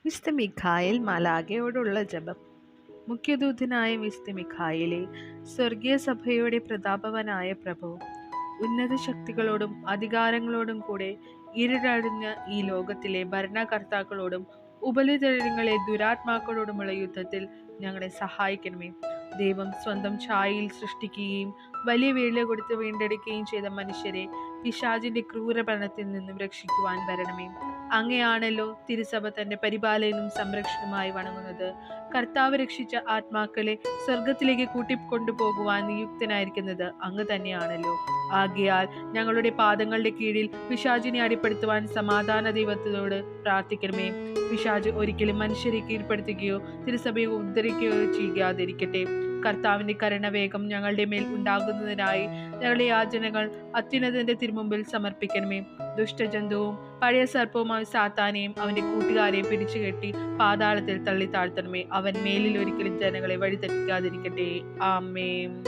വിശുദ്ധ മിഖായേൽ മാലാഖയോടുള്ള ജപം. മുഖ്യദൂതനായ വിശുദ്ധ മിഖായേലേ, സ്വർഗീയ സഭയുടെ പ്രതാപവാനായ പ്രഭു, ഉന്നത ശക്തികളോടും അധികാരങ്ങളോടും കൂടെ ഇരുളടഞ്ഞ ഈ ലോകത്തിലെ ഭരണകർത്താക്കളോടും ഉപരിതലങ്ങളിലെ ദുരാത്മാക്കളോടുമുള്ള യുദ്ധത്തിൽ ഞങ്ങളെ സഹായിക്കണമേ. ദൈവം സ്വന്തം ഛായയിൽ സൃഷ്ടിക്കുകയും വലിയ വില കൊടുത്ത് വീണ്ടെടുക്കുകയും ചെയ്ത മനുഷ്യരെ പിശാചിന്റെ ക്രൂരഭരണത്തിൽ നിന്നും രക്ഷിക്കുവാൻ വരണമേ. അങ്ങയാണല്ലോ തിരുസഭ തന്റെ പരിപാലനവും സംരക്ഷണവുമായി വണങ്ങുന്നത്. കർത്താവ് രക്ഷിച്ച ആത്മാക്കളെ സ്വർഗത്തിലേക്ക് കൂട്ടിക്കൊണ്ടുപോകുവാൻ നിയുക്തനായിരിക്കുന്നത് അങ്ങ് തന്നെയാണല്ലോ. ആകയാൽ ഞങ്ങളുടെ പാദങ്ങളുടെ കീഴിൽ പിശാചിനെ അടിപ്പെടുത്തുവാൻ സമാധാന ദൈവത്തോട് പ്രാർത്ഥിക്കണമേ. പിശാച് ഒരിക്കലും മനുഷ്യരെ കീഴ്പ്പെടുത്തുകയോ തിരുസഭയെ ഉദ്ധരിക്കുകയോ ചെയ്യാതിരിക്കട്ടെ. കർത്താവിന്റെ കരുണവേഗം ഞങ്ങളുടെ മേൽ ഉണ്ടാകുന്നതിനായി ഞങ്ങളുടെ യാചനകൾ അത്യുന്നതന്റെ തിരുമുമ്പിൽ സമർപ്പിക്കണമേ. ദുഷ്ടജന്തുവും പഴയ സർപ്പവുമായ സാത്താനെയും അവന്റെ കൂട്ടുകാരെയും പിടിച്ചുകെട്ടി പാതാളത്തിൽ തള്ളി താഴ്ത്തണമേ. അവൻ മേലിൽ ഒരിക്കലും ജനങ്ങളെ വഴിതെറ്റിക്കാതിരിക്കട്ടെ. ആമേൻ.